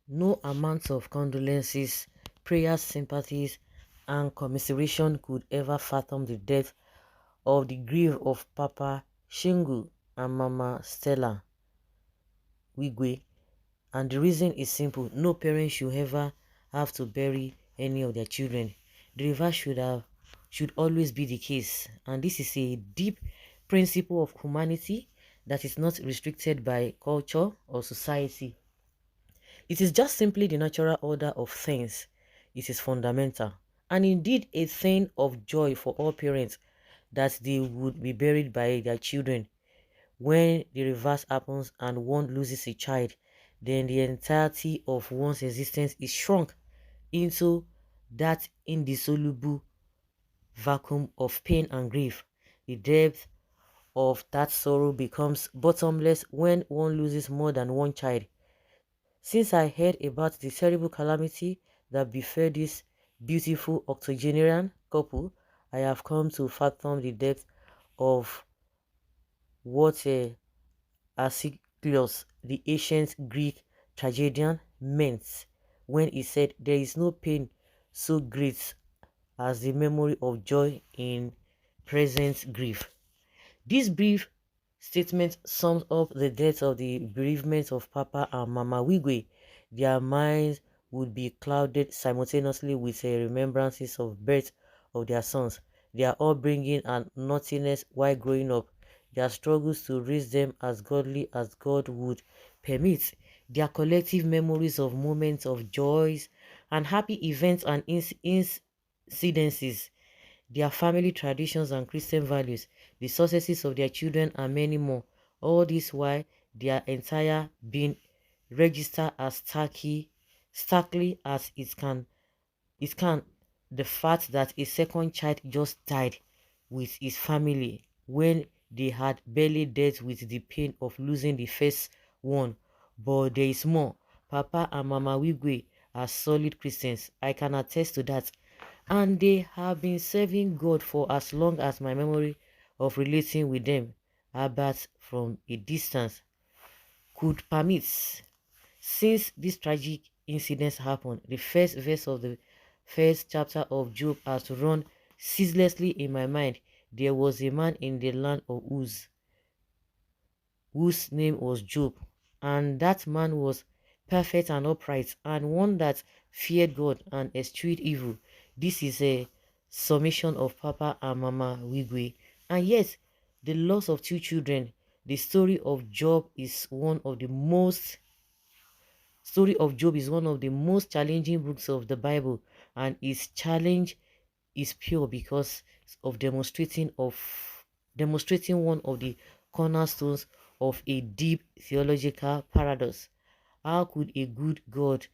No amount of condolences, prayers, sympathies, and commiseration could ever fathom the depth of the grief of Papa Shingu and Mama Stella Wigwe. And the reason is simple: no parent should ever have to bury any of their children. The reverse should always be the case. And this is a deep principle of humanity that is not restricted by culture or society. It is just simply the natural order of things. It is fundamental and indeed a thing of joy for all parents that they would be buried by their children. When the reverse happens and one loses a child, then the entirety of one's existence is shrunk into that indissoluble vacuum of pain and grief. The depth of that sorrow becomes bottomless when one loses more than one child. Since I heard about the terrible calamity that befell this beautiful octogenarian couple, I have come to fathom the depth of what Asclepius, the ancient Greek tragedian, meant when he said, "There is no pain so great as the memory of joy in present grief." This brief statement sums up the death of the bereavement of Papa and Mama Wigwe. Their minds would be clouded simultaneously with the remembrances of birth of their sons, their upbringing and naughtiness while growing up, their struggles to raise them as godly as God would permit, their collective memories of moments of joys and happy events and incidences, their family traditions and Christian values, the successes of their children, and many more. All this while their entire being registered as starkly as it can the fact that a second child just died with his family when they had barely dealt with the pain of losing the first one. But there is more. Papa and Mama Wigwe are solid Christians. I can attest to that, and they have been serving God for as long as my memory of relating with them, albeit from a distance, could permit. Since this tragic incident happened, the first verse of the first chapter of Job has run ceaselessly in my mind. There was a man in the land of Uz, whose name was Job, and that man was perfect and upright, and one that feared God and eschewed evil. This is a summation of Papa and Mama Wigwe. And yet, the loss of two children, the story of Job is one of the most challenging books of the Bible, and its challenge is pure because of demonstrating one of the cornerstones of a deep theological paradox. How could a good God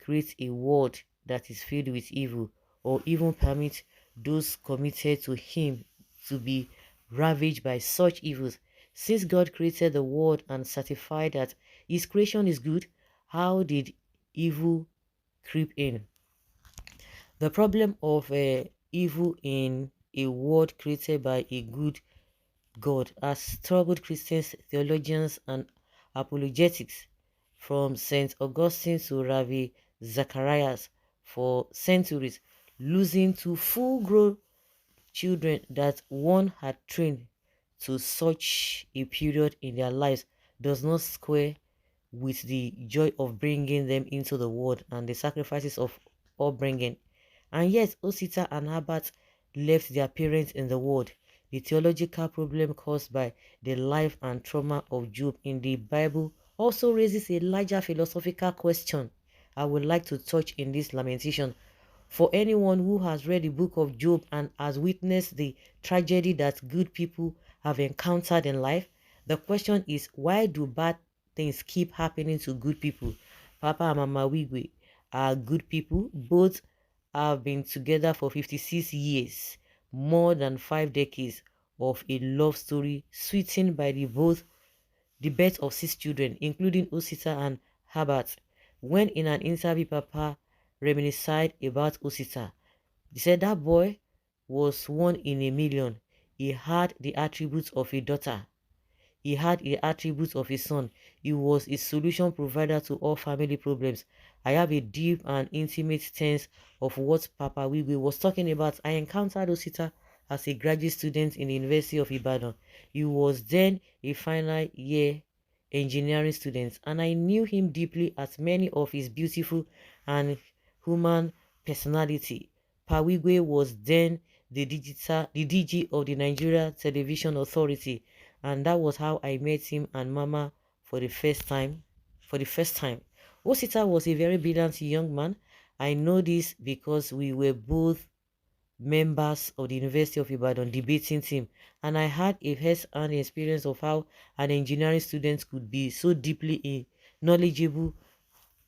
create a world that is filled with evil, or even permit those committed to him to be ravaged by such evils? Since God created the world and certified that his creation is good, how did evil creep in? The problem of evil in a world created by a good God has troubled Christians, theologians, and apologetics from St. Augustine to Ravi Zacharias for centuries. Losing two full-grown children that one had trained to such a period in their lives does not square with the joy of bringing them into the world and the sacrifices of upbringing. And yet, Osita and Herbert left their parents in the world. The theological problem caused by the life and trauma of Job in the Bible also raises a larger philosophical question I would like to touch in this lamentation. For anyone who has read the book of Job and has witnessed the tragedy that good people have encountered in life, the question is, why do bad things keep happening to good people? Papa and Mama Wigwe are good people. Both have been together for 56 years, more than 5 decades of a love story sweetened by the birth of 6 children, including Osita and Herbert. When in an interview, Papa reminisced about Osita. He said that boy was one in a million. He had the attributes of a daughter. He had the attributes of a son. He was a solution provider to all family problems. I have a deep and intimate sense of what Papa Wigwe was talking about. I encountered Osita as a graduate student in the University of Ibadan. He was then a final year engineering student, and I knew him deeply as many of his beautiful and human personality. Pawigwe was then the DG of the Nigeria Television Authority, and that was how I met him and Mama for the first time. Osita was a very brilliant young man. I know this because we were both members of the University of Ibadan debating team, and I had a first-hand experience of how an engineering student could be so deeply knowledgeable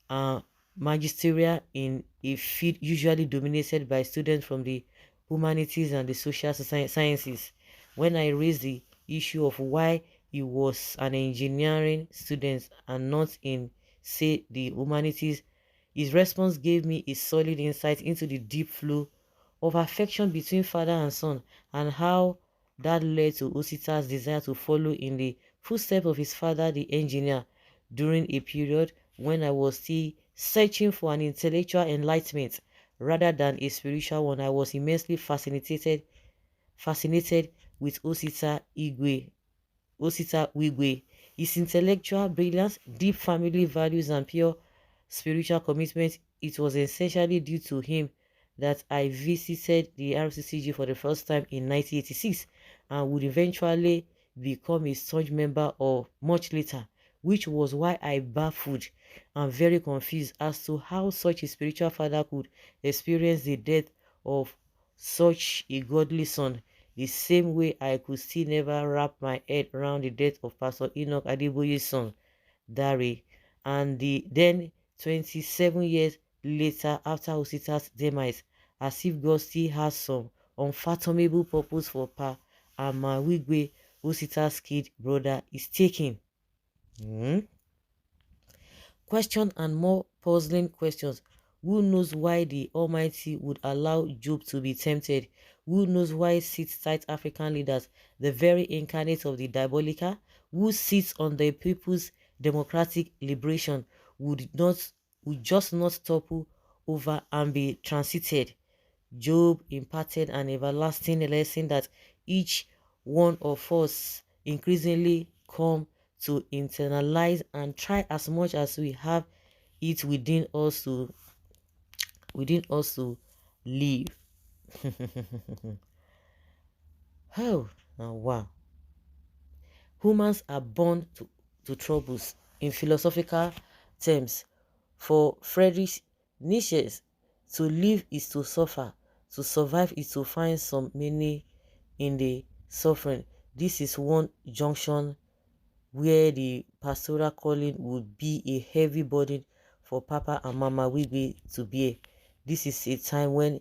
and magisterial in a field usually dominated by students from the humanities and the social sciences. When I raised the issue of why he was an engineering student and not in, say, the humanities, his response gave me a solid insight into the deep flow of affection between father and son, and how that led to Osita's desire to follow in the footsteps of his father, the engineer. During a period when I was still searching for an intellectual enlightenment rather than a spiritual one, I was immensely fascinated with Osita Wigwe. His intellectual brilliance, deep family values, and pure spiritual commitment. It was essentially due to him that I visited the RCCG for the first time in 1986 and would eventually become a staunch member of much later, which was why I baffled and very confused as to how such a spiritual father could experience the death of such a godly son, the same way I could still never wrap my head around the death of Pastor Enoch Adeboye's son, Dare, and the then 27 years later after Osita's demise, as if God still has some unfathomable purpose for Pa and Mawigwe, Osita's kid brother, is taking. Hmm? Question and more puzzling questions. Who knows why the Almighty would allow Job to be tempted? Who knows why sit-tight African leaders, the very incarnate of the diabolical, who sits on the people's democratic liberation, would just not topple over and be transited? Job imparted an everlasting lesson that each one of us increasingly come to internalize and try as much as we have it within us to live. Oh, now wow. Humans are born to troubles. In philosophical terms, for Friedrich Nietzsche, to live is to suffer, to survive is to find some meaning in the suffering. This is one junction where the pastoral calling would be a heavy burden for Papa and Mama Wigwe to bear. This is a time when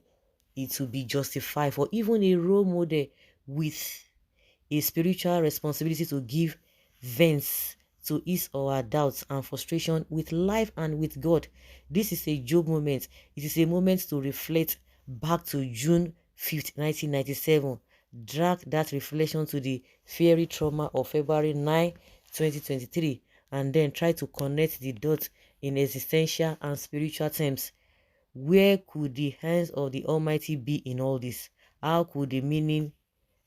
it will be justified for even a role model with a spiritual responsibility to give vents to his or her doubts and frustration with life and with God. This is a Job moment. It is a moment to reflect back to June 5th, 1997. Drag that reflection to the fiery trauma of February 9, 2023, and then try to connect the dots in existential and spiritual terms. Where could the hands of the Almighty be in all this? How could the meaning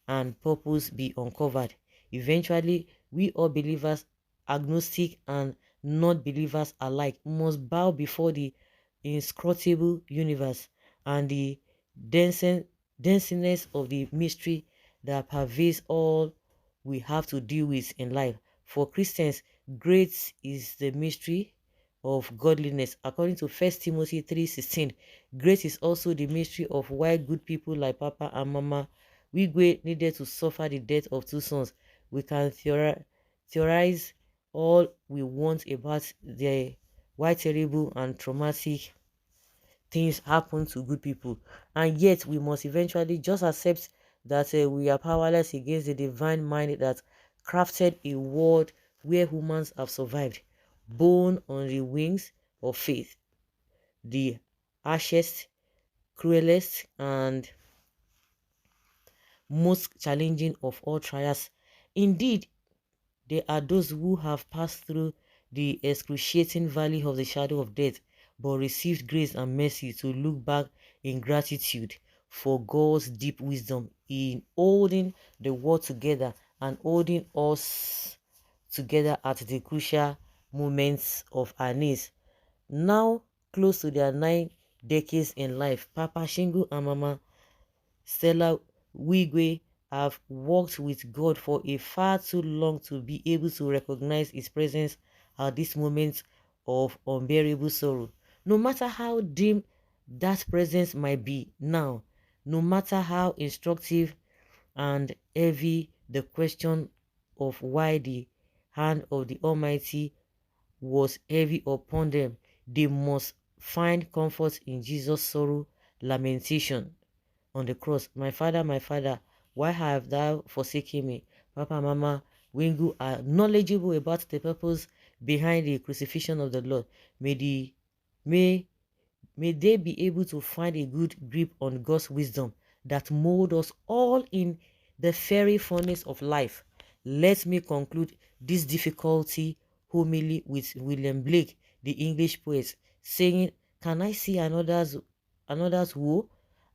and purpose be uncovered? Eventually, we all believers, agnostic and non-believers alike, must bow before the inscrutable universe and the denseness of the mystery that pervades all we have to deal with in life. For Christians, great is the mystery of godliness. According to 1 Timothy 3:16, great is also the mystery of why good people like Papa and Mama Wigwe needed to suffer the death of two sons. We can theorize all we want about the why terrible and traumatic things happen to good people, and yet we must eventually just accept that we are powerless against the divine mind that crafted a world where humans have survived, borne on the wings of faith, the harshest, cruelest, and most challenging of all trials. Indeed, There are those who have passed through the excruciating valley of the shadow of death, but received grace and mercy to look back in gratitude for God's deep wisdom in holding the world together and holding us together at the crucial moments of our needs. Now, close to their 9 decades in life, Papa Shingu and Mama Stella Wigwe have walked with God for a far too long to be able to recognize His presence at this moment of unbearable sorrow. No matter how dim that presence might be now, no matter how instructive and heavy the question of why the hand of the Almighty was heavy upon them, they must find comfort in Jesus' sorrow lamentation on the cross. My Father, why have thou forsaken me? Papa, Mama, Wingu are knowledgeable about the purpose behind the crucifixion of the Lord. May May they be able to find a good grip on God's wisdom that mold us all in the fairy furnace of life. Let me conclude this difficulty homily with William Blake, the English poet, saying, "Can I see another's woe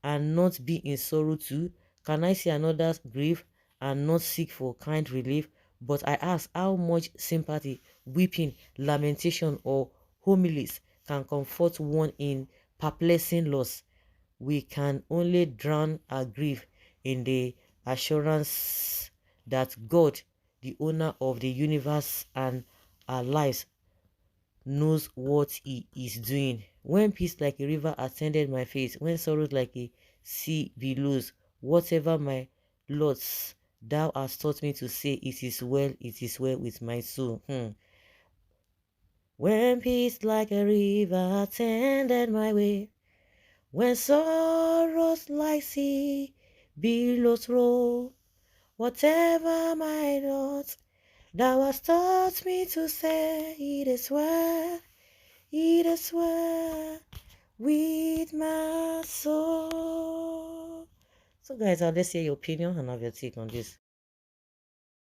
and not be in sorrow too? Can I see another's grief and not seek for kind relief? But I ask, how much sympathy, weeping, lamentation, or homilies can comfort one in perplexing loss? We can only drown our grief in the assurance that God, the owner of the universe and our lives, knows what He is doing. When peace like a river ascended my face, when sorrows like a sea billows, whatever my lots, thou hast taught me to say, it is well with my soul." When peace like a river attended my way, when sorrows like sea billows roll, whatever my lot, thou hast taught me to say, it is well with my soul. So guys, let's hear your opinion and have your take on this.